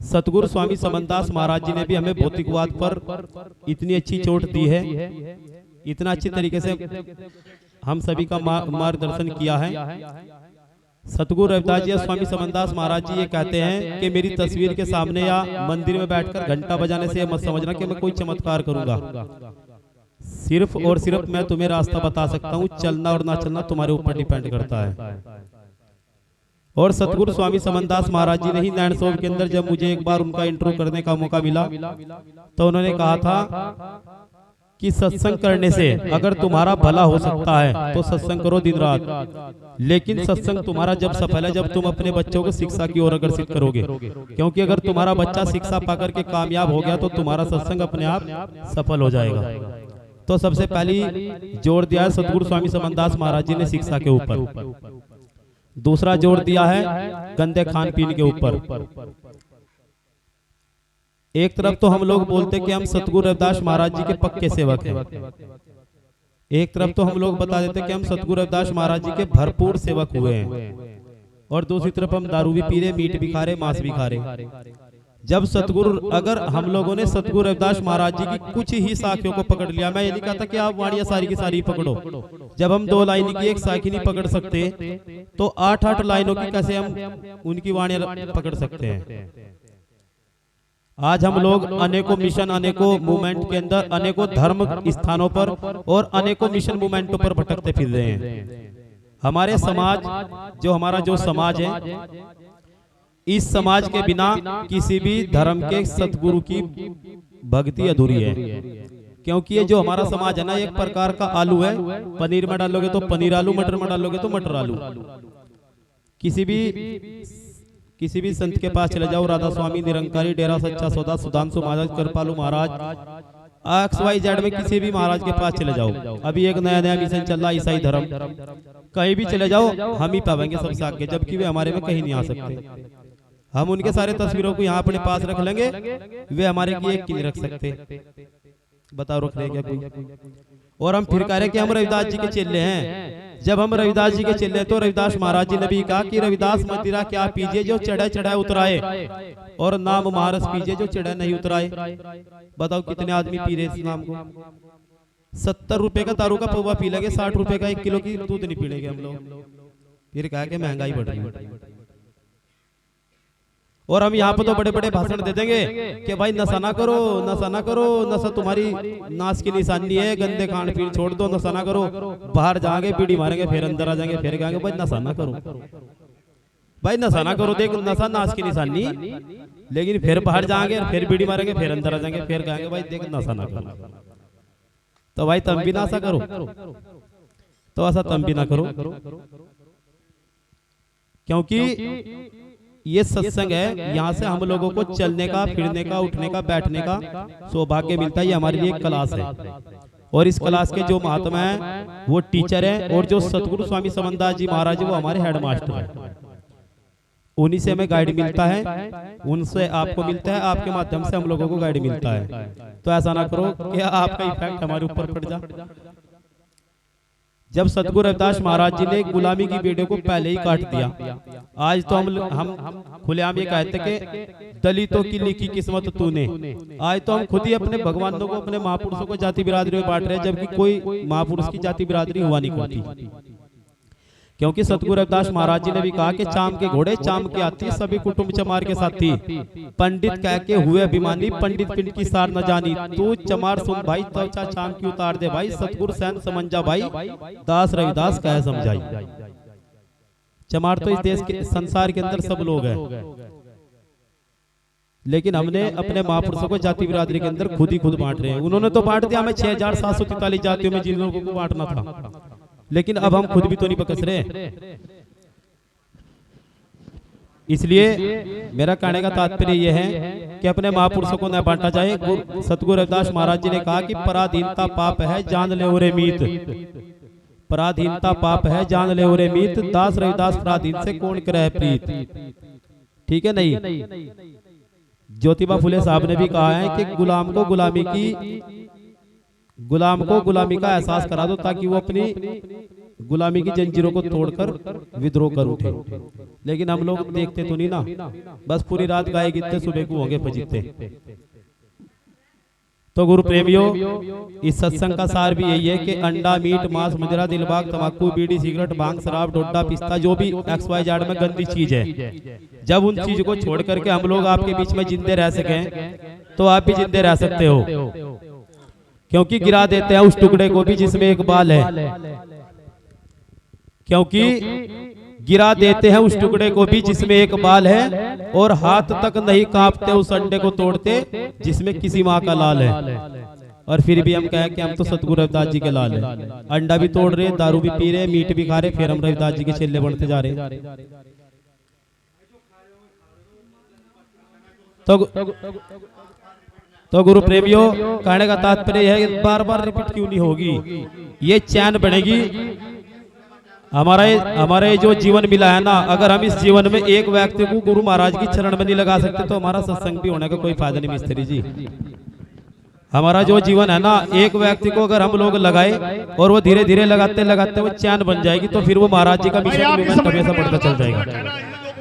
सतगुरु स्वामी समनदास महाराज जी ने भी हमें भौतिकवाद पर इतनी अच्छी चोट दी है, इतना अच्छी तरीके से हम सभी का मार्गदर्शन किया है। सतगुरु रविदास जी स्वामी समनदास महाराज जी ये कहते हैं कि मेरी तस्वीर के सामने या मंदिर में बैठकर घंटा बजाने से मत समझना कि मैं कोई चमत्कार करूंगा। सिर्फ और सिर्फ मैं तुम्हें रास्ता बता सकता हूँ, चलना और ना चलना तुम्हारे ऊपर डिपेंड करता है। और सतगुरु स्वामी समनदास महाराज जी ने ही नैनसोब के अंदर जब मुझे एक बार उनका इंटरव्यू करने का मौका मिला तो उन्होंने कहा था कि सत्संग करने से अगर तुम्हारा भला हो सकता है तो सत्संग करो दिन रात, लेकिन सत्संग तुम्हारा जब सफल है जब तुम अपने बच्चों को शिक्षा की ओर अग्रसित करोगे। क्योंकि अगर तुम्हारा बच्चा शिक्षा पाकर के कामयाब हो गया तो तुम्हारा सत्संग अपने आप सफल हो जाएगा। तो सबसे पहली जोर दिया है सतगुरु स्वामी समनदास महाराज जी ने शिक्षा के ऊपर। दूसरा जोर दिया है गंदे खान पीन के ऊपर। एक तरफ तो हम लोग बोलते कि हम सतगुरु रविदास महाराज जी के पक्के सेवक हैं, एक तरफ तो हम लोग बता देते कि हम सतगुरु रविदास महाराज जी के भरपूर सेवक हुए हैं, और दूसरी तरफ हम दारू भी पी रहे, मीट भी खा रहे, मांस भी खा रहे। जब सतगुरु अगर हम लोगों ने सतगुरु रविदास महाराज जी की कुछ ही साखियों को पकड़ लिया, मैं ये नहीं कहता कि आप वाणियां सारी की सारी पकड़ो, जब हम 2 लाइन की एक साखी नहीं पकड़ सकते तो 8-8 लाइनों की कैसे हम उनकी वाणियां पकड़ सकते हैं। आज हम लोग अनेकों मिशन, अनेकों मूवमेंट के अंदर, अनेकों धर्म स्थानों पर और अनेकों मिशन मूवमेंटों पर भटकते फिर रहे हैं। हमारे समाज जो हमारा जो समाज है, इस समाज के बिना किसी भी धर्म के सतगुरु की भक्ति अधूरी है। क्योंकि ये जो हमारा समाज है ना, एक प्रकार का आलू है, पनीर में डालोगे तो पनीर आलू, मटर में डालोगे तो मटर आलू। किसी भी संत के पास चले जाओ, राधा स्वामी, निरंकारी, डेरा सच्चा सौदा, सुधांशु महाराज, कृपालु महाराज, XYZ में किसी भी महाराज के पास चले जाओ, अभी एक नया मिशन चल रहा ईसाई धर्म, कहीं भी चले जाओ हम ही पावेंगे सबसे आगे, जबकि वे हमारे में कहीं नहीं आ सकते। हम उनके सारे तस्वीरों को यहाँ अपने पास रख लेंगे, वे हमारे की एक की नहीं रख सकते। बताओ रख लेंगे कोई? और हम फिर कह रहे कि हम रविदास जी के चेले हैं। जब हम रविदास जी के चेले तो रविदास महाराज जी ने भी कहा कि रविदास मदिरा क्या पीजिए जो चढ़ा चढ़ाए उतराए, और नाम महारस पीजिए जो चढ़ा नहीं उतराए। बताओ कितने आदमी पी रहे इस नाम को? 70 रुपए का दारू का पौवा पी लेंगे, 60 रुपए का 1 किलो की दूध नहीं पी लेंगे हम लोग। फिर कहा कि महंगाई बढ़ रही है। और हम यहाँ पे तो बड़े बड़े भाषण दे देंगे कि भाई नशा ना करो, नशा ना करो, नशा तुम्हारी नाश की निशानी है, गंदे खान पीन छोड़ दो, नशा ना करो। बाहर जाएंगे बीड़ी मारेंगे, फिर अंदर आ जाएंगे, फिर कहेंगे भाई नशा ना करो, भाई नशा ना करो, देख नशा नाश की निशानी। लेकिन फिर बाहर जाएंगे, फिर बीड़ी मारेंगे, फिर अंदर आ जाएंगे, फिर कहेंगे भाई देख नशा ना करो। तो भाई तुम भी नशा करो, तो ऐसा तुम भी ना करो, क्योंकि ये सत्संग है, यहाँ से हम लोगों को चलने का, फिरने का, उठने का, बैठने का सौभाग्य मिलता है। ये हमारे लिए एक क्लास है, और इस क्लास के जो महात्मा है वो टीचर है, और जो सतगुरु स्वामी समनदास जी महाराज वो हमारे हेड मास्टर है। उन्हीं से हमें गाइड मिलता है, उनसे आपको मिलता है, आपके माध्यम से हम लोगों को गाइड मिलता है। तो ऐसा ना करो कि आपका इफेक्ट हमारे ऊपर पड़ जाए। जब सतगुरु रविदास महाराज जी ने गुलामी की बेड़े को पहले ही काट दिया, आज तो हम खुलेआम ये कहते कि दलितों की लिखी किस्मत तूने। आज तो हम खुद ही अपने भगवानों को, अपने महापुरुषों को जाति बिरादरी में बांट रहे हैं, जबकि कोई महापुरुष की जाति बिरादरी हुआ नहीं करती। क्योंकि सतगुरु रविदास महाराज जी ने भी कहा कि चाम के घोड़े चाम के हाथी, सभी कुटुंब चमार के साथी। पंडित कह के हुए अभिमानी, पंडित पिंड की सार न जानी। तू चमार सुन भाई, त्वचा चाम की उतार दे भाई। सतगुरु सैन समझा भाई, दास रविदास कह समझाई। चमार तो इस देश के, संसार के अंदर सब लोग हैं, लेकिन हमने अपने महापुरुषों को जाति बिरादरी के अंदर खुद ही खुद बांट रहे हैं। उन्होंने तो बांट दिया हमें 6743 जातियों में, जिन लोगों को बांटना था, लेकिन अब हम खुद भी तो नहीं बकस रहे। इसलिए मेरा कहने का तात्पर्य यह है कि अपने महापुरुषों को न बांटा जाए। सतगुरु रविदास महाराज जी ने कहा कि पराधीनता पाप है, जान ले ओरे मीत। पराधीनता पाप है, जान ले ओरे मीत। दास रविदास पराधीन से कौन करे प्रीत। ठीक है नहीं? ज्योतिबा फुले साहब ने भी कहा है कि गुलाम को गुलामी का एहसास करा दो, ताकि वो अपनी गुलामी की जंजीरों को तोड़कर विद्रोह कर उठे। लेकिन हम लोग देखते तो नहीं ना, बस पूरी रात गाए गीतते सुबह को होंगे फजीते। तो गुरु प्रेमियों, इस सत्संग का सार भी यही है कि अंडा, मीट, मांस, मदिरा, दिलबाग, तंबाकू, बीड़ी, सिगरेट, भांग, शराब, डोडा, पिस्ता, जो भी XYZ में गंदी चीज है, जब उन चीजों को छोड़ करके हम लोग आपके बीच में जिंदे रह सकें तो आप भी जिंदे रह सकते हो। क्योंकि गिरा देते हैं उस टुकड़े को भी जिसमें एक बाल है, क्योंकि गिरा देते हैं उस टुकड़े को भी जिसमें एक बाल है, और हाथ तक नहीं कांपते उस अंडे को तोड़ते जिसमें किसी माँ का लाल है। और फिर भी हम कहें कि हम तो सतगुरु रविदास जी के लाल है। अंडा भी तोड़ रहे, दारू भी पी रहे, मीट भी खा रहे, फिर हम रविदास जी के चेले बनते जा रहे। तो गुरु प्रेमियों, कहने का तात्पर्य है, बार बार रिपीट क्यों नहीं होगी, ये चैन बनेगी। हमारे जो जीवन मिला है ना, अगर हम इस जीवन में एक व्यक्ति को गुरु महाराज की चरण में नहीं लगा सकते तो हमारा सत्संग भी होने का कोई फायदा नहीं मिस्त्री जी। हमारा जो जीवन है ना, एक व्यक्ति को अगर हम लोग लगाए और वो धीरे धीरे लगाते लगाते वो चैन बन जाएगी, तो फिर वो महाराज जी का मिशन हमेशा बढ़ता चल जाएगा।